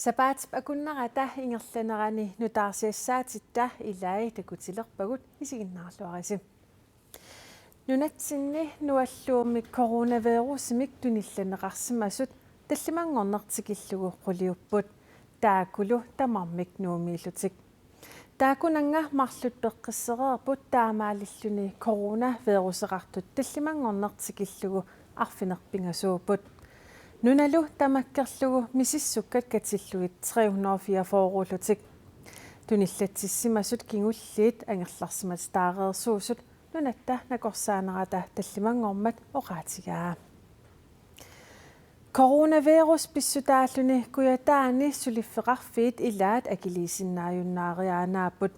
Sapaat akunnerata ingerlanerani nutaarsiassaatitta ilai takutilerpagut isiginnaarluarisi. Nunatsinni nualluumik coronavirusmik tunilleneqarsimasut tallimangornertikillugu quliupput taakulu tamarmik nuumiillutik. Taakunanga marlut peqqissereerput taamaalilluni coronaviruseqartut tallimangornertikillugu arfinerpingasuuput. Nunalu tamakkerlugu misissukkat katillugit 344 Tunillatsissimasut kingulliit angerlarsimat taareersuusut nunatta nakorsaanerata tallimangormat oqaatigaa. Coronavirus pissutaalluni kuyataani suliffeqarfiit ilaat akiliisinnaajunnaariaanaaput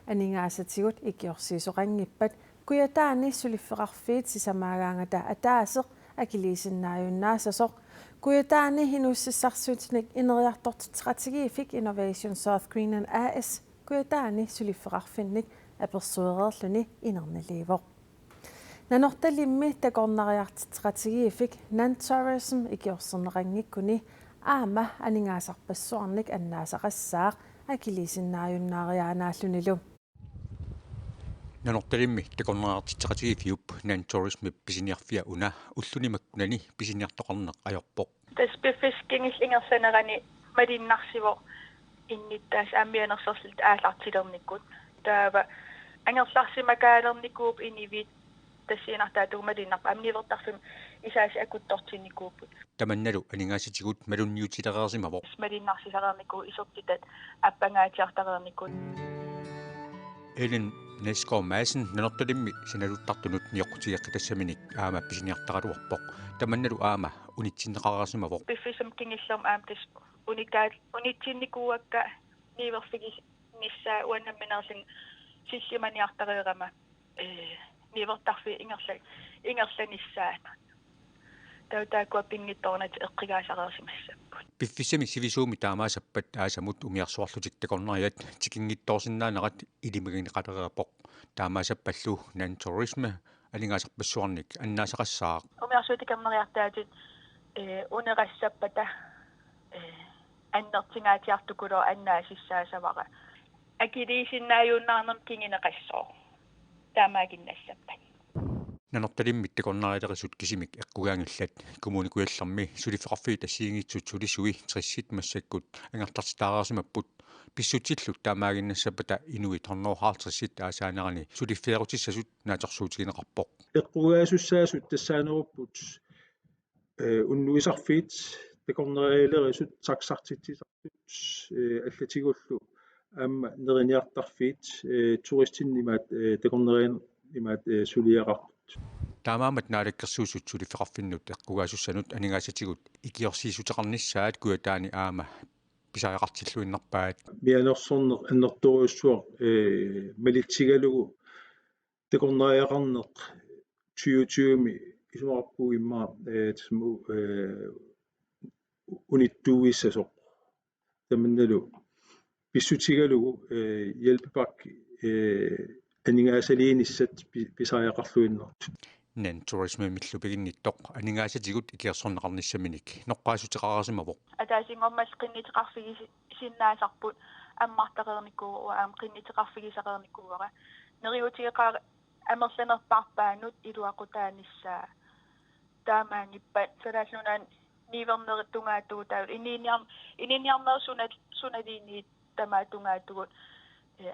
aningaasatigut ikiorsiisoqanngippat kuyataani suliffeqarfiit sisamaagaangata ataaseq akiliisinnaajunnaassoq kuyataani hinuussissarsuutinik ineriartortitqatigifik Innovation South Greenland AS kuyataani suliffeqarfinnik apersuereerluni inernaliivoq. Nanortalimmi takornariartitqatigifik non-tourism ikiorserneqangikkuni aama aningaasarpassuarnik annaasaqassaaq akiliisinnaajunnaariaanaallunilu. Nanortalimmi takornariartitqatigifiup non-tourism pisiniarfia una ullunimakkunani pisiniartoqarneq ajorpoq. Taspiffisking ingersanerani malinnarsivo innittaas aammianersorlut aallartilernikkut taava angerlarsimakaalernikkuup inivit тассиинартаатуг малиннарпа амниверторфим исааси акуттортинникууппут Tamannalu aningaasitigut malunniutilereersimavoq малиннарсисареерникку исортитат аппангаатиартареерниккут Ellen Nesgaard Madsen nanortalimmi sinaluttartunut niоqutigeqqitassaminik aama pisiniartaqaluarpoq tamannalu aama unitsinneqarersimavoq пиффисам кингиллерм аамтас унитсинникууакка ниверфигис ниссаа уаннамминерлин силлиманиартареерама нивертарфи ингерланissaat таутаакуа пингитторнат эққигаасареерсимассаппут Piffissami sivisuumi taamaasappat aasamut umiarsuarlutik takornariat tikinngittorsinnaanerat ilimaginiqalereerpoq taamaasappallu nan tourism alingaasarpassuarnik annaasaqassaaq умиарсуутикамнериартаатит унерассаппата аннертингаатиартукулоо аннаасиссаасавара акилисиннааюннаарнер кингинеқассоо таамаагиннассаппат nanortalimmit takornarialerisut kisimik eqqugaangillat kommunikuallermi sulifeqarfii tassiingitsut sulisui trissit massakkut angertartitaareersimapput pissutillut taamaaginnassapata inuit hornoorhaartrissit aasaanerani suliffeerutissasut naatorsuutigineqarpoq eqqugaasussaassut tassaanerupput unnuisarfiit takornarialerisut taksartitsisartut аллатигуллу аама нерiniartarfiit туристиннимаат такорнериан имаат сулиақартут таамаамат наалаккерсуусут сулифеқарфиннут эққугаасуссанут анигаасатигут икиорсиисутеқарнissaat куятаани аама писаақартиллуиннарпаат мианерсорнеқ аннерторуссуар малитсигалугу такорнериақарнеқ 2020ми исумарпугиммаа тасму униттууиссасоқ таманналу писсутигалугу hjælpepakke анигаасалииниссат писааяқарлуиннерт nan tourism millupigинниттоқ анигаасатигут икиерсорнеқарниссаминик ноққаасутеқарерсимавоқ атаасингормал қиннитеқарфиги синнаасарпут аммартареерникуу аам қиннитеқарфигисареерникууара нериутигеқаа амерланерпарпаанут илуақутааниссаа таамаангиппат салааллунaan нивернеритунгаатугу таа ининиарнерсунат суналиини тамаатунгаатугут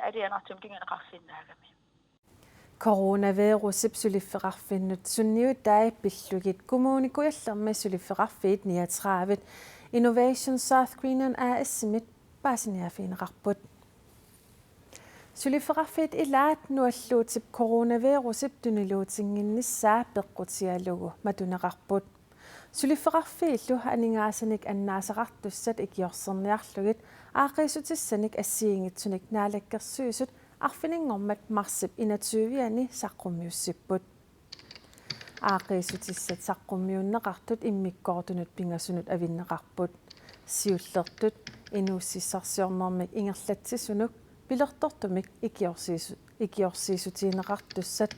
алианартум кингенеқарсиннаагами Coronavirus suliffeqarfinnut sunniut taipillugit kommunikuallermi suliffeqarfiit 39 Innovation South Greenland AS-mit paasiniafiineqarput suliffeqarfiit ilaat nualluutip coronavirusip tuniluutinginnissaa peqqutialugu matuneqarput suliffeqarfiillu aningaassanik annaasaqartussat ikiorserniarlugit aaqisutissanik assiingitsunik naalakkersuusut arfiningormat marsip inatuviani saqqummiussipput aaqisutissat saqqummiunneqartut immikkoortunut pingasunut avinneqarput siullertut inuussissarsiornermik ingerlatsisunuk pilertortumik ikiorsiisutiineqartussat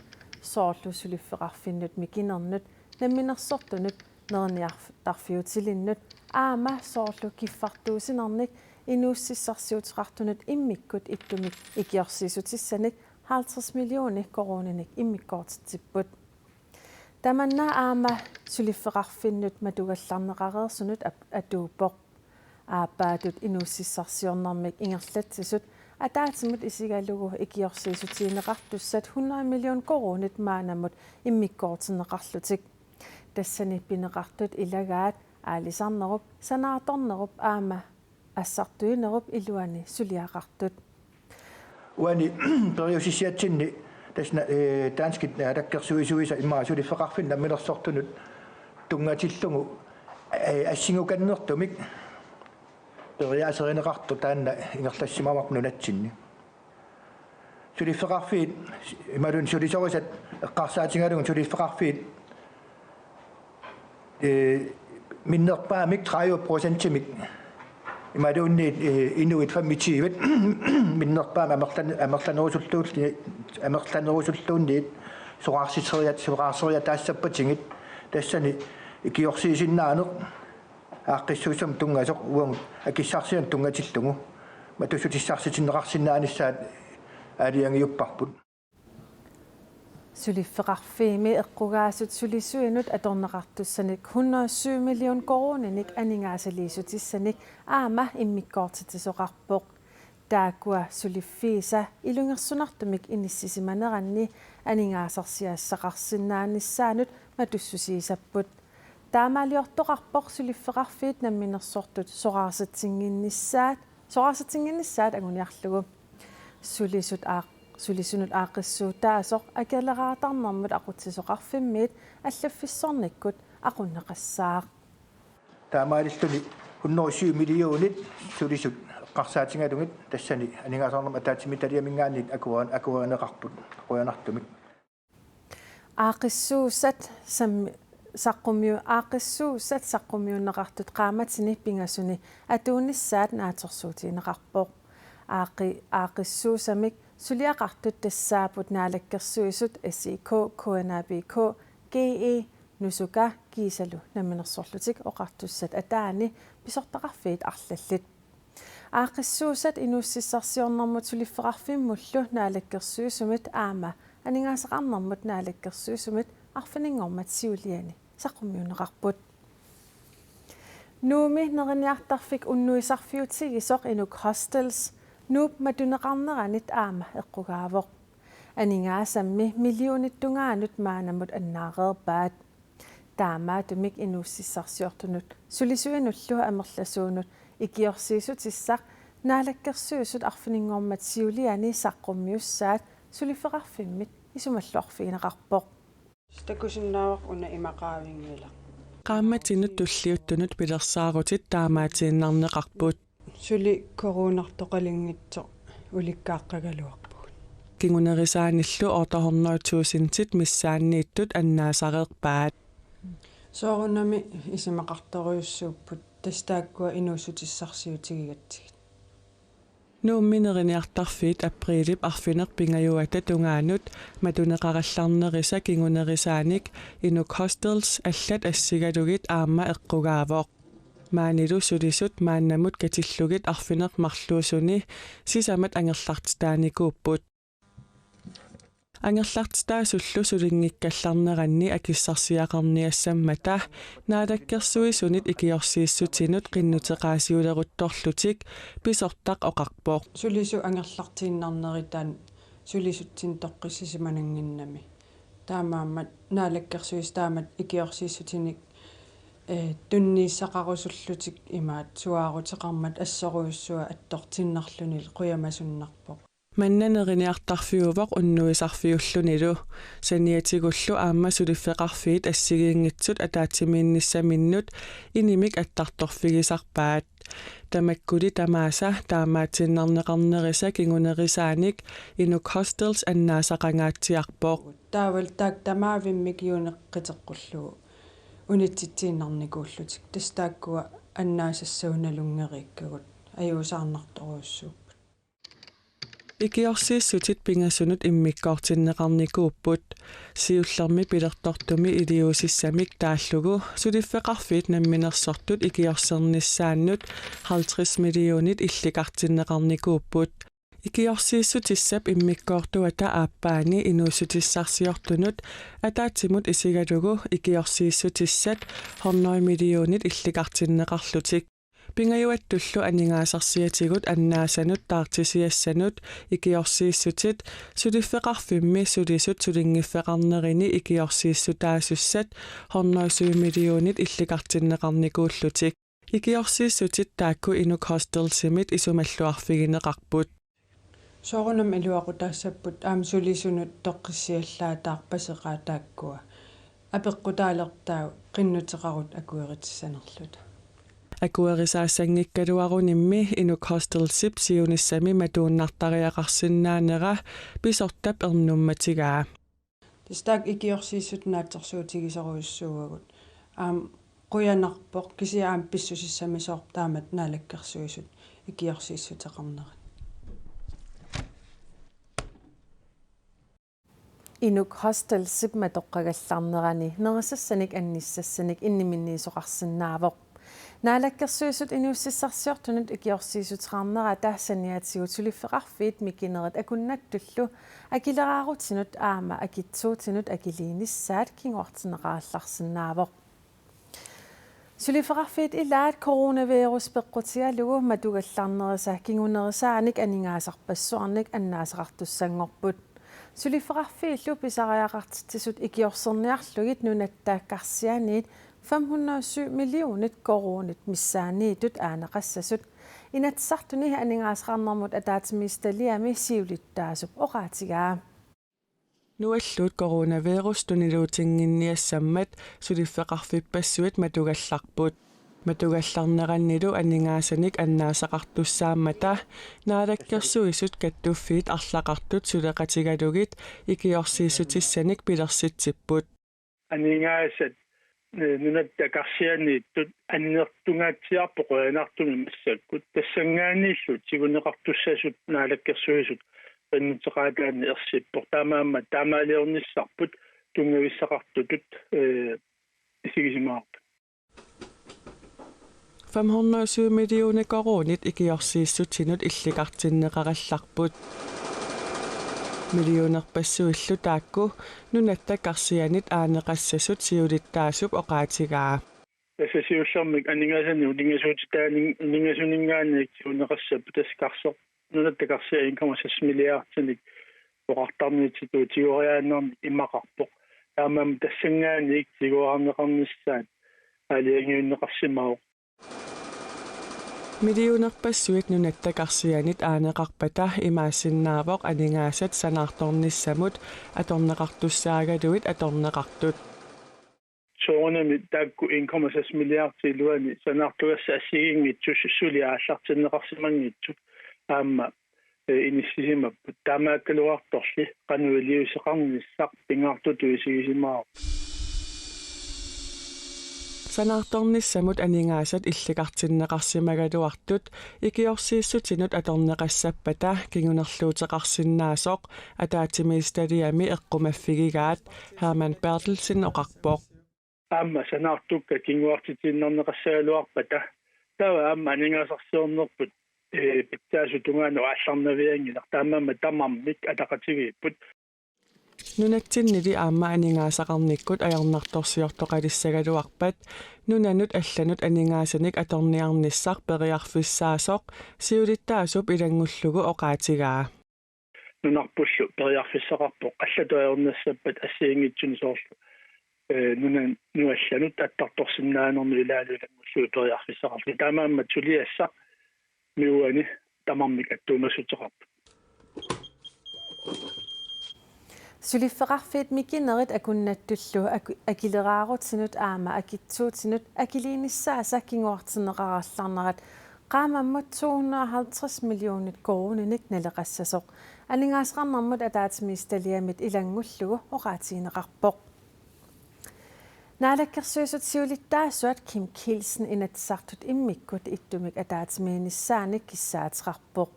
soorlu suliffeqarfinnut mikinernut namminersortunut нерниартарфиутилиннут аама соорлу киффартуусинарник инууссиссарсиутеқартунут иммиккут иттумик икиорсиисутиссаник 50 миллиони корониник иммиккоортитсиппут таманна аама сулиффеқарфиннут матугалларнеқареерсунут атуупоқ аапаатут инууссиссарсиорнармик ингерлатсисут атаатимут исигалугу икиорсиисутиинеқартуссат 100 миллион коронит маанамут иммиккоортинеқарлутик тассани пинеқартут илагаат аалисарнеруп санааторнеруп аама ассартуинеруп илуани сулиақартут уани периусисиатсинни тасна таанскит таккерсуисуиса иммаа сулиффеқарфинна милерсортунут тунгатиллугу ассигуканнертумик периасеринеқарту таанна ингерлассимамарну натсинни сулиффеқарфиит ималун сулисорисат эққарсаатингалугун сулиффеқарфиит миннерпаамик 30%-мик ималунни инуит фаммитивит миннерпаама амерланерусуллуунниит сораарситериат тассани икиорсиисиннаанеқ ааққиссуусам тунгасоқ уангут акиссарсиан тунгатиллугу матусутиссарситиннеқарсинааниссаат аалиангиуппарпут сулиффеқарфиими эққугаасут сулисуинут аторнеқартуссаник 107 миллион корониник анингаасалиисутиссаник аама иммиккоортитисоқарпоқ таакуа сулиффииса илунгерсунартумик иниссисиманеранни анингаасарсиаассақарсинааниссаанут матуссусиисаппут таамаалиортоқарпоқ сулиффеқарфиит намминерсортут сораасатингиннссаат агуниарлугу сулисунут аақиссуутаасоқ акелераатарнэрмут ақутсисоқарфиммиит аллаффиссорниккут ақуннеқассаақ таамаалиллуни 107 миллионит сулисут эққарсаатингалугит тассани анингаасаарнерма таатимиталиамингаанник акуанеқарпут қуянартумик аақиссуусат саққумиунеқартут qaamatsini pingasuni atuunnissaat naatorsuutiineqarpoq аақиссуусамик сулиақартут тассаапут наалаккерсуисут SIK KNABK GE нусука кисалу наминерсорлутик оқартуссат атаани писортақарфиит арлаллит аақиссуусат инууссиссарсиорнэрмут сулиффеқарфиммуллу наалаккерсуисумит аама анингаасеқарнэрмут наалаккерсуисумит арфинингормат сиулиани саққумиунеқарпут нууми нерниартарфик уннуисарфиутигисоқ инук hostels нууп матунеқарнеранит аама эққугаавоқ анингаасамми миллиониттунгаанут маанамут аннаареерпаат таамаатумик инууссиссарсиортунут сулисуинуллуа амерласуунут икиорсиисутиссақ наалаккерсуисут арфинингормат сиулиани саққуммиуссаат сулиффеқарфиммит исумаллуарфигинеқарпоқ стакусиннаавақ уна имақаавингила qaammatsinut tulliuttunut pilersaarutit taamaatiinnarneqarput сули коронартоқалингитсо уликкааққагалуарпуг кингунерисааниллу орторнуутуусинтит миссааннииттут аннаасареерпаат соорунами исимақарториуссууппут тастааккуа инуусутиссарсиутигигатсигит нуумминерниартарфиит априлип арфинерпингаюата тунгаанут матунеқаралларнериса кингунерисааник инук hostels аллат ассигалугит аама эққугаавоқ маанилу сулисут мааннамут катиллугит арфинермарлуусуни сисамат ангерлартитааникууппут ангерлартитаасуллу сулингиккалларнеранни акиссарсиақарниассаммата наалаккерсуисунит икиорсииссутинут qinnuteqaasiuleruttorlutik pisортaq oqarpoq сулису ангерлартииннарнеритаан сулисутсин тоққиссисиманангиннами таамааммат наалаккерсуис таамат икиорсииссутиник туннииссақарусуллутик имаат суаарутеқармат ассоруйуссуа аттортиннарлунил қуямасуннарпоқ маннанерiniartarfiuvaq unnuisarfiullunilu saniatigullu aamma suliffeqarfiit assigiinngitsut ataatimiinnissaminnut inimik attartorfigisarpaat tamakkuli tamaasa taamaatinnarneqarnerisa kingunerisaanik inuk hostels annaasaqangaatiarpoq таавал таак тамаавиммик юунеққитеққуллугу унитситсииннарникууллутик тастааккуа аннаасассауналунгериккагут аюусаарнарторуussууппут Ikiorsiissutit pingasunut immikkoortinneqarnikuupput siullermi pilertortumi iliusissamik taallugu suliffeqarfiit namminersortut ikiorsernissaannut 50 millionit illiqartinneqarnikuupput ikiorsiissutissap immikkoortuata aappaani inuussutissarsiortunut ataatimut isigalugu ikiorsiissutissat 100 millionit illiqartinneqarlutik pingajuattullu aningaasarsiatigut annaasanut taartisiassanut ikiorsiissutit suliffeqarfimmi sulisut sulingiffeqarnerini ikiorsiissutaasussat 107 millionit illiqartinneqarnikuullutik ikiorsiissutit taakku inuk hostelsimit isumalluarfigineqarput soorunam iluaqutaassapпут аам сулисунут тоққиссиаллаатаарпасеқаа тааккуа апеққутаалертаа қиннутеқарут акуеритсанерлут акуерисаассангиккалуарунimmi инук hostel-sip siunissami matuunnartariaqarsinnaanera pisortap ernummatигаа тистаак икиорсииссут наатсерсуутигисоруйуссуугагут аам қуянарпоқ кисиаам писсусиссамисоор таамат наалаккерсуисут икиорсииссутеқарнерат Inuk hostel sip matoqqagallarnerani nerisassanik annissasanik inniminiisoqarsinnaavoq naalakkersuisut inuussissarsiortunut ikiorsiisuteqarnera taassaniatigut suliffeqarfiit mikinerit akunnаттullu akileraarutsinut aama akitsuutinut akiliinissaat kinguartineqaallarsinnaavoq suliffeqarfiit ilaat coronavirus peqqutialugu matugallarnerisa kingunerisaanik aningaasarpassuarnik annaasaqartussangorput suliffeqarfiillu pisariaqartitsut ikiorserniarlugit nunattaakkarsianiit 507 millionit koronit missaaniitut aanaqassasut inatsartuni aningaasqarnermut ataatimiistaliami siulittaasup oqaatigaa nualluut coronavirus tuniluutinginniassammat suliffeqarfipassuit matugallarput matugallarnerannilu aninngaasanik annaasaqartussaammata naalakkersuisut kattuffiit arlaqartut suleqatigalugit ikiorsiissutissaniik pilersitsipput aningaasat nunattakarsianiittut annertungaatsiarpo qoyanartumi massakkut tassangaaniillut siguneqartussasut naalakkersuisut qinnuteqaataani ersippor taamaamma taamaaliornissarput tungavissaqartutut isigisimaarput 507 millioner koronit ikiorsiissutsinut illiqartinneqarallarput millionerpassuillu taakku nunattakarsianit aaneqassasut siulittaasup oqaatigaa tasasiullermik aningaasani ulingasuutitaaning ulingasuninngaanniik siuneqassappu taskarsoq nunattakarsia 1,6 milliardinik oqartarniitituut sigoriaannermi imaqarpoq taamaam tassangaaniik siguarneqarnissaat aaliangiunneqarsimauq millionerpassuit nunattakarsianit aaneqarpata imaasinnaavoq aningaasat sanaartornissamut atorneqartussaagaluit atorneqartut soorunami taakku 1,6 milliardiluani sanaartugassa assigingitsu suliaallartinneqarsimangitsu aamma inissisimappu taamaakkaluartorli qanuiliuseqarnissaq pingaartutuisigisimaaru sanaartornissamut aningaasat illiqartinneqarsimagaluartut ikiorsiissutinut atorneqassappata kingunerluuteqarsinnaasoq ataatimiistaliami eqqumaffigigaat Herman Bertelsen oqarpoq aamma sanaartukka kinguartitinnerneqassagaluarpata tawa aamma aningaasarsiornerput pittaasutungaanu aallarnaviangilaq taamaamma tamarmik ataqatigiipput nunattinnili aamma aningaasaqarnikkut ajarnartorsiortoqalissagaluarpat nunanut allanut aninngaasanik atorniarnissaq periarfissaasoq siulittaasup ilangullugu oqaatigaa nunarpullu periarfissaqarpoq allatuajornassappat assiingitsuni soorlu nuallanut attartorsinnaanermi ilaalulangullugu periarfissaqarlu taamaammat suliassa miuani tamarmik attuumassuteqarpu suliffeqarfiit mikinerit akunnаттullu akileraarutsinut aama akitsuutinut akiliinissaasa kinguartineqarallarnerat qaamammut 250 millionit koruninik naleqassasoq aningaasqarnermut ataatimiistaliamit ilangullugu oqaatiineqarpoq naalakkersuisut siulittaasuat Kim Kielsen inatsartut immikkut ittumik ataatimiinissaanik kissaateqarpoq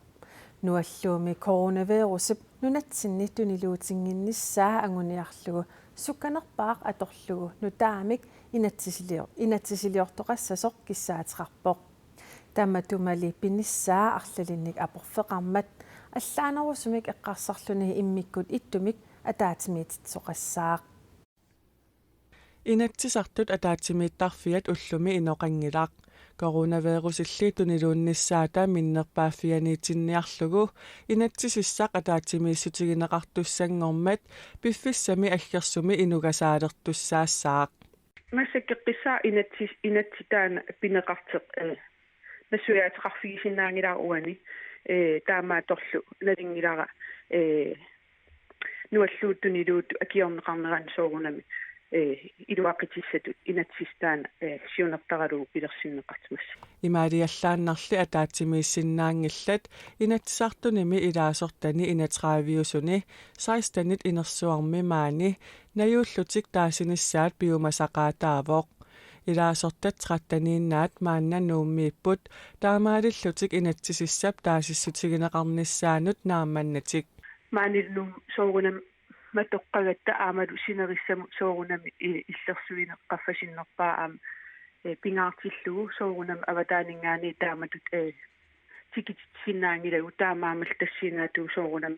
nualluumi coronavirusip nunatsinni tuniluutinginnissaa anguniarlugu sukkanerpaaq atorlugu nutaamik inatsisiliortoqassasoq kissaateqarpoq tammatumali pinissaa arlalinnik aporfeqarmat аллааnerusumik eqqarsarluni immikkut ittumik ataatimiititsoqassaaq Inatsisartut ataatimiittarfiat ullumi inoqanngilaq coronavirusilli tuniluunnissaata minnerpaaffianiitinniarlugu inatsisissaq ataatimiissutigineqartussangormat piffissami аллерсуми инугасаалертуссаассаақ массаккеққисаа inatsitaana pineqarteq насуяатеқарфигисиннаангилаа уани таамааторлу налингилара нуаллууттунилуут акиорнеқарнеран соорунами илуақитиссатут inatsistaana сиунертаралугу пилерсиннеқартмасса имаалиаллааннарли атаатимииссиннаангиллат инатсартуними илаасортани инатраавиусуни 16-нит инерсуарми маани наюуллутик таасиниссаат биумасақаатаавоқ илаасортат 13-нииннаат маанна нууммииппут таамаалиллутик инатсисиссап таасиссутигинеқарниссаанут наамманнатик мааниллум соорунам матоққагатта аамалу синерissаму соорунами иллерсуине қаффасиннерпаа аам пингаартиллугу соорунам аватаанингаани тааматут тикитсиннаангилагу таамаамал тассинаатуу соорунам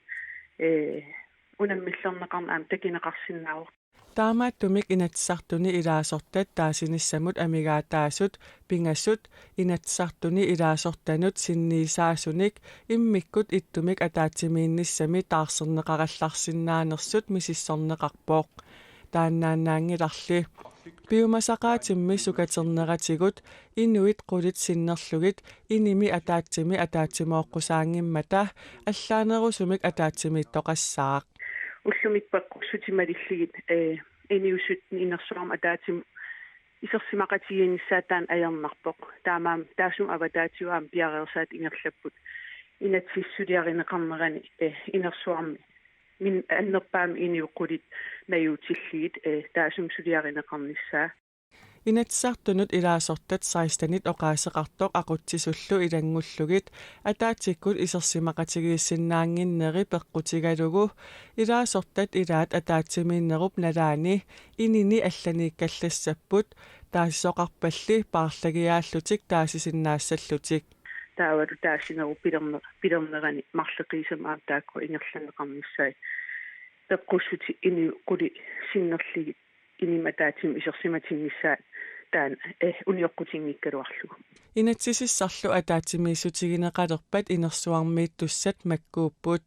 унаммиллернеқарна аам такинеқарсинаавоқ таамааттумик инатсартуни илаасортат таасиниссамут амигаатаасут пингассут инатсартуни илаасортанут синниисаасуник иммиккут иттумик атаатимиинниссами таарсернеқаралларсинаанерсут мисиссорнеқарпооқ тааннааннаангиларли биумасақаатимми сукатернератигут инуит қулит синнерлугит иними атаатсими атаатсимооққусаангиммата аллаанерусумик атаатсимииттоқассаақ уллумиппаққуссутималиллигит эниусуттни инерсуарма атаатим исерсимақатигиниссаатаан аярнарпоқ таамаам таасум аватаатиуаам пиареерсаат ингерлаппут инатсиссулиаринеқарнерани инерсуарми мин аннерпаами иниуққулит наюутиллигит таасум сулиаринеқарниссаа инатсартунут илаасортат 16-нит оqaасеқартоқ ақутсисуллу илангуллугит атаатиккут исерсимақатигииссиннаангиннери пеққутигалугу илаасортат илаат атаатсимииннеруп налаани инини алланииккаллассаппут таасисоқарпалли парлагиааллутик таасисиннаассаллутик таавалу таасинеру пилернерани марлеқисам аам таакку ингерланеқарниссаа пеққуссути ини қули синнерлигит inimataatим исерсиматингиссаат таан униоққутингиккалуарлугу инатсисиссарлу атаатимииссутигинеқалерпат инерсуармииттуссат маккууппут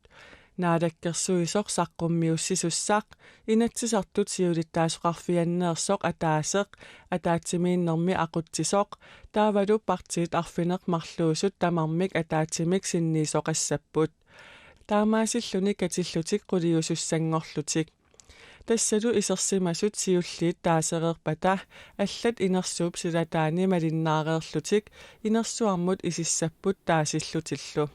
наалаккерсуисоқ саққуммиуссисуссаақ инатсисартут сиулиттаасоқарфианнеерсоқ атаасеқ атаатимииннэрми ақутсисоқ таавалу партиит арфинеқ марлуусут тамармик атаатимик синниисоқассаппут таамаасиллуни катиллутик қулиусуссангорлутик тассалу исерсимасут сиуллиит таасереерпата аллат инерсууп силатаани малиннаареерлутик инерсуармут исиссаппут таасиллутиллу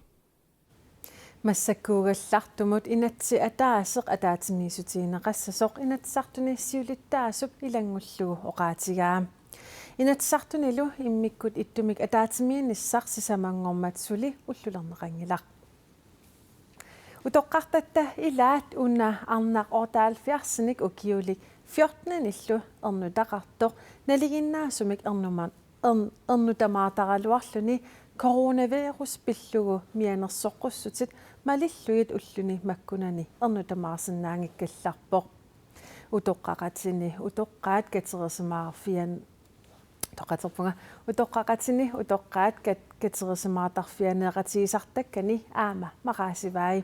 массаккуугаллартумут инатси атаасеқ атаатимиисутигинеқассасоқ инатсартуни сиулиттаасуп илангуллугу оqaатигаа инатсартунилу иммиккут иттумик атаатимиинниссар сисамангормат сули уллулернеқангилақ утоққартатта илаат уна арнақ ортаалфиарсиник укиулик 14-ниллу ернутақартоқ налигиннаасумик ернутамаатаралуарлуни коронавирус пиллугу мианерсоққуссутит малиллугит уллуни маккунани ернутамаарсинаангиккалларпоқ утоққақатсини утоққаат катерисимаарфиан тоқатерпунга утоққақатсини утоққаат катерисимаартарфианеқатигисартаккани аама мақаасиваи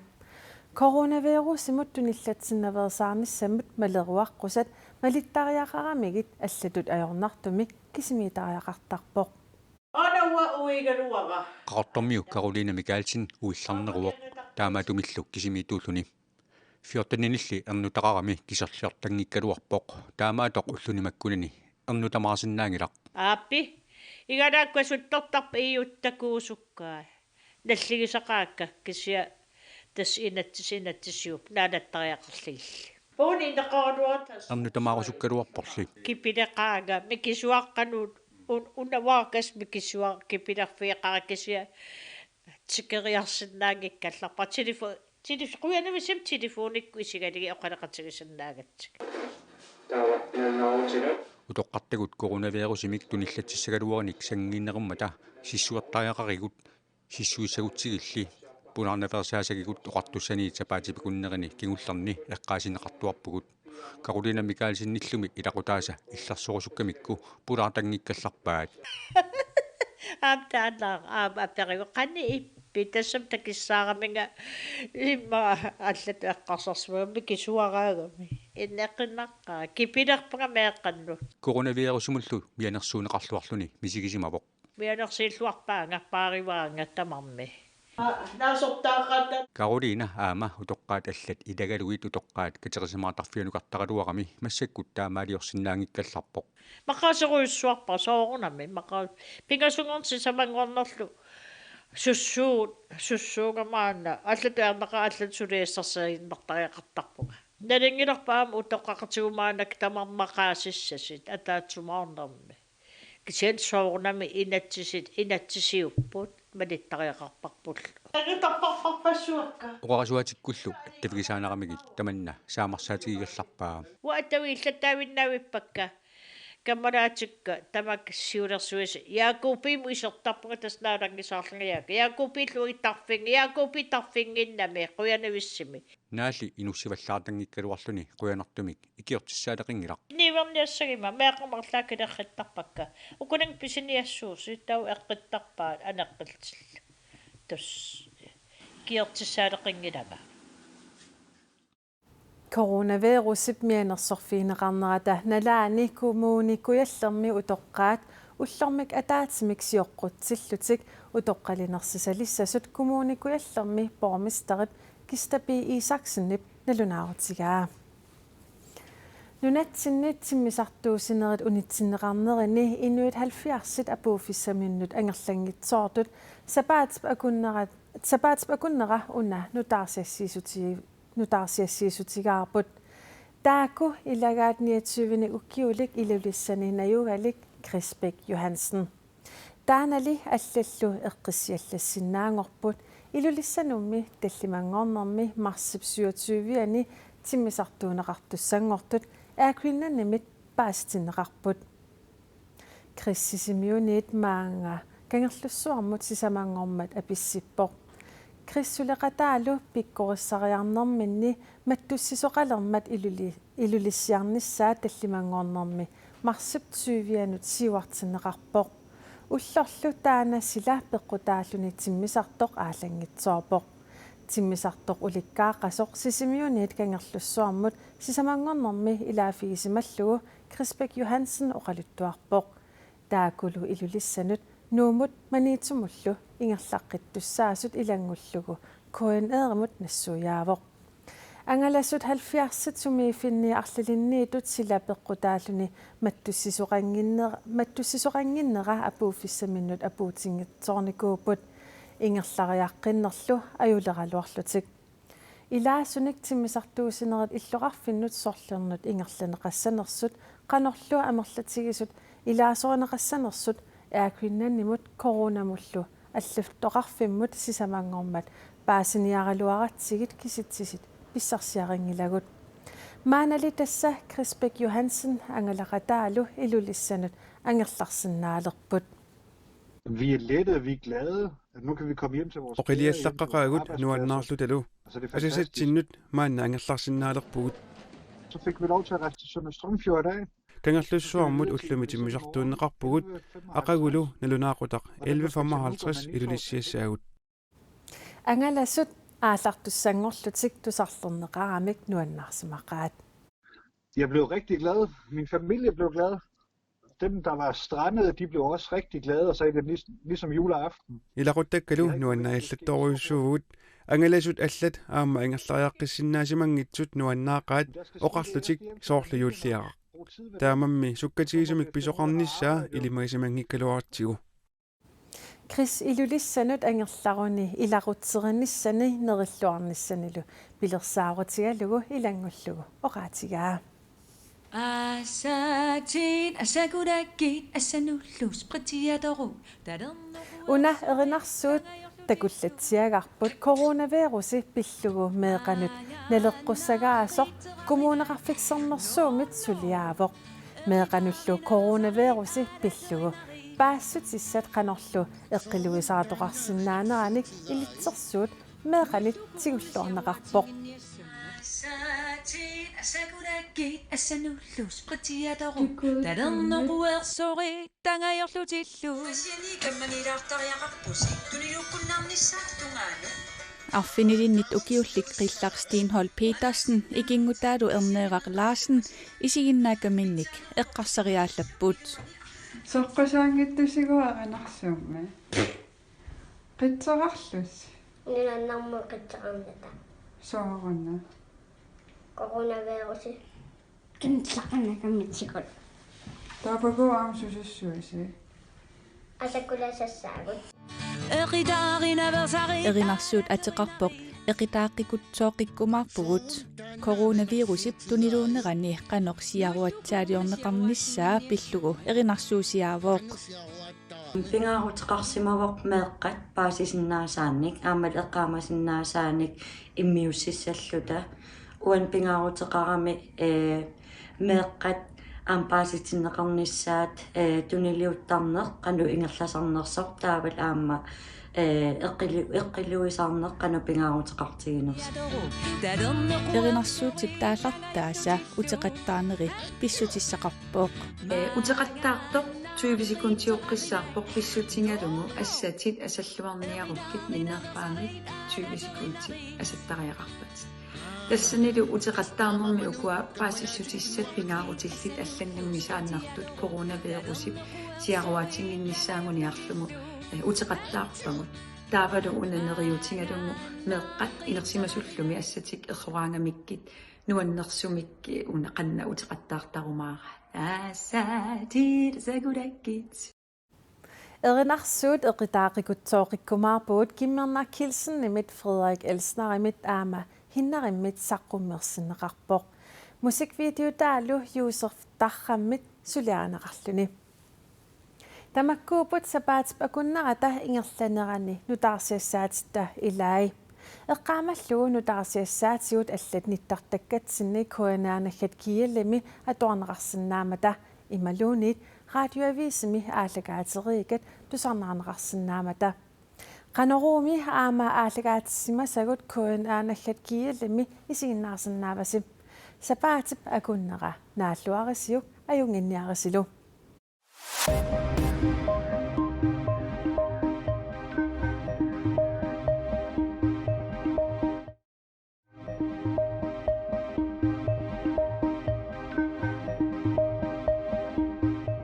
коронавирусимут туниллатсиннаверсаарниссамут малеруаққусат малиттариақарамигит аллатут аёрнартумик кисимитариақартарпоқ анауа уигалуара qaqartormiu Karolina Mikalsin uillarneruoq taamatumilluk kisimituulluni 14-nilli ernutaqarami kisarliartangikkaluarpoq taamaatoq ulluni makkunani ernutamarsinnaangilaq ааппи игалааккасутторторпа иуттакуусуккаа наллигисақаакка кисиа тас инатсисиуп наалаттариақарлигилли пуни индеқаралуатас ernutamarusukkaluarporli кипилеқаага микисуаққанут унаваакас микисуақ кипилерфиақара кисиа тикериарсинаагиккалларпа телефон куянависим телефоникку исигалиги оқалеқатигисиннаагатсик утоққартагут коронавирусимик туниллатиссагалуарник сангииннеқуммата сиссуертариақаригут сиссуиссагутсигилли пунарнаверсаасагигут оқартуссани тапаатипикуннерини кигуллерни эққаасинеқартуарпугут Каролина Микаэлсинниллуми илақутааса илларсорусуккамикку пулаартангиккалларпаат аппериго қанни иппитассам такиссаараминга имма аллату эққарсарсуамми кисуараагами иннеққиннаққаа кипилерпага меэққанну коронавирусумуллу мианерсуунеқарлуарлуни мисигисимавоқ мианерсииллуарпаангаппаариваанга тамарми Каролина аама утоққаат аллат илагалуит утоққаат катерисимаартарфианукартаралуарами массаккут таамаалиорсинаангиккалларпоқ мақаасеруйуссуарпа соорунами мақаа пингасунгорси самангорнерлу суссуугамаана аллатуарнаqa аллат сулиассарсаиннартариақартарпуга налингилерпаама утоққақатигумаанак тамармақаасиссасит атаатсумаарнерми кисиан соорунами инатсисиуппут малиттариақарпарпуллу агитарпарпарпассуакка оqarasuatikkullu attavigisaaneramigit tamanna saamarsaatigigallarpaa уаттави иллаттаавиннаавиппакка каммараатикка тамак сиулерсуис яакуупиму исертарпуга таснаалаггисаарлангаяака яакуупиллугиттарфинги яакуупитарфингиннами қуянависсими наали инуссиваллаартангиккалуарлуни қуянартумик икиортиссаалеқингилар ниверниассагима меаққамарлаакилерриттарпакка укунанг писиниассуус тау эққиттарпаат анеққилтилла тус киортиссаалеқингилама Coronavirusip mianersorfiineqarnerata nalaani kommunikujallermi utoqqaat уллэрмик атаатимик сиоққутсиллутик утоққалинерсисалиссасут kommunikujallermi bormisterit Gistabi Isaksenip налунаарутигаа нунатсиннит тиммисартуусинерит унитсиннеқарнерини инуит 70-сит апууфиссаминнут ангерлангитсоортут сапаатип акуннера уна нутаарсиассиисутигаарпут тааку илагаат 29-ни уккиулик илулиссани наюгалик Крисбек Johansen таанали аллаллу эққиссиаллассиннаангорпут илулиссанумми таллимангорнэрми марсип 27-ани тиммисартуунеқартуссангортут ааквиннаннимит паастиннеқарпут криссисимиунит маанга кангерлуссуармут сисамангормат аписсиппоқ криссулеқатаалу пиккориссариарнэрминни маттуссисоқалермат илулиссиарниссаа таллимангорнэрми марсип 20-анут сиуартиннеқарпоқ уллорлу таана сила пеққутааллуни тиммисартоқ аалангитсоорпоқ тиммисартоқ уликкааққасоқ сисимиунит кангерлуссуармут сисамангорнэрми илаафигисималлугу Крисбек Johansen оқалуттуарпоқ таакулу илулиссанут нуумут маниитсумуллу ингерлаққиттуссаасут илангуллугу коэн-eerimut нассуяавоқ ангалассут 70-сит сумиифинни арлалинниитут сила пеққутааллуни маттуссисоқангиннера апууфиссаминнут апуутингитсоорникуупут ингерлариаққиннерлу аюлералуарлутик илаасуник тиммисартуусинерит иллоқарфиннут сорлернут ингерланеқассанерсут қанерлу амерлатигисут илаасорнеқассанерсут ааквиннаннимут коронамуллу аллуфтоқарфиммут сисамангормат паасиниаралуаратсигит киситсисит писсарсиарингилагут маанали тасса Крисбек Johansen ангалақатаалу илулиссанут ангерларсинаалерпут Vi er lette, vi er glade, at nu kan vi komme hjem til vores Oqiliallaqaqaagut nuannaarlutalu asisattinnut maanna angerlarsinnaalerpugut Så fik vi lov til at rejse til Sønder Strømfjord i dag. kangerlussuarmut ullumi timmisartuunneqarpugut aqagulu nalunaaqutaq 11:55 ilulissiassaagut ангалассут аалартуссангорлутик тусарлернеқарамик нуаннаарсимақаат Jeg blev rigtig glad. Min familie blev glad. Dem, der var strandede, de blev også rigtig glade, og så er det ligesom juleaften. ilaquttakkalu nuannaillattoruissuugut angalasut allat aama angerlariaqqissinnaasimanngitsut nuannaaqaat oqarlutik soorluyulliaraq taamammi sukkatigisumik pisoqarnissaa ilimagisimanngikkaluartigu Chris ilulissannut angerlaruni ilaqutseriniссани nerilluarnissanilu pilersaarutigaalugu ilangullugu oqaatigaa Asatin asagudakit asanullus pretiadoru una erinarsuut такуллатсиагарпут коронавируси пиллугу меэқанут налеққуссагаасоқ коммунеқарфиксернерсуумит сулиаавоқ меэқануллу коронавируси пиллугу паассутиссат қанерлу эққилуисаратоқарсиннаанераник илитсерсуут меэқанит тигуллуарнеқарпоқ асагулаккит ассануллус qatiaтору талернеруерсори тангайорлутиллу асини камманилаартариақарпуси тунилуккуннарниссаартунгаану Arfinillinnit ukiullik qillaqstiin Petersen ikinngutaalu erneeraq Larsen isiginnaakaminnik eqqarsariaallappuut соққусаангиттусигуаринарсуумми қитсерарлус ниланнарму қитсеқарната соорунна коронавируси кинтлақанакаммитсикут таапагу аамсусуссуаси асаккуласассаагут Erinarsuut ateqarpoq eqitaaqqikkutsoqiqkumaarpugut coronavirusip tuniluunnerani qanorsiaruatsaaliorneqarnissaa pillugu erinarsuusiaavooq пингаарутеқарсимавоқ меэққат паасисиннаасааник аамал эққаамасиннаасааник иммиуссиссаллута уан пингаарутеқарами меэққат аампааситиннеқарнissaat тунилиуттарнеқ қану ингерласарнерсор таавал аама эққилуисаарнеқ қану пингаарутеқартигинерс эринарсуутип тааллартааса утеқаттаарнери писсутиссақарпооқ утеқаттаартоқ 20 секундиоққиссаарпоқ писсутингалугу ассатит асаллуарниаруккит минерпаами 20 секундти асаттариақарпат тассанилу утеқаттаарнерми укуа паасиссутиссат пингаарутиллит алланнамми сааннартут коронавирусип сиаруатингиннissaanguniарлугу утеқаттаарпагут таавалу унанериутингалугу меэққат инерсимасуллуми ассатик эррораангамиккит нуаннерсумикки уна қанна утеқаттаартарумаара ассатит сагулаккит Erinarsuut eqitaaqikutsoqiqkumaarpuut kimmernerkilsen nimit Frederik Elsner aama hinnarimit saqqummersinneqarpoq musikvideotaalu Yusuf tarrammit suliaaneqarluni tamakkuuput sapaatip akunnerata ingerlanerani nutaarsiassaatitta ilai eqqaamallugu nutaarsiassaatigut allat nittartakkatsinnni kuanaanaggat kiallami atuarneqarsinnaamata imaluunit radioavisimi aalagaateriikat tusarnaaneqarsinnaamata qanorumi aama aalagaatissimasagut kuanaanaggat kiallami isiginnaarsinnaavasip sapaatip akunnera naalluarisiuk ajunginniarisilu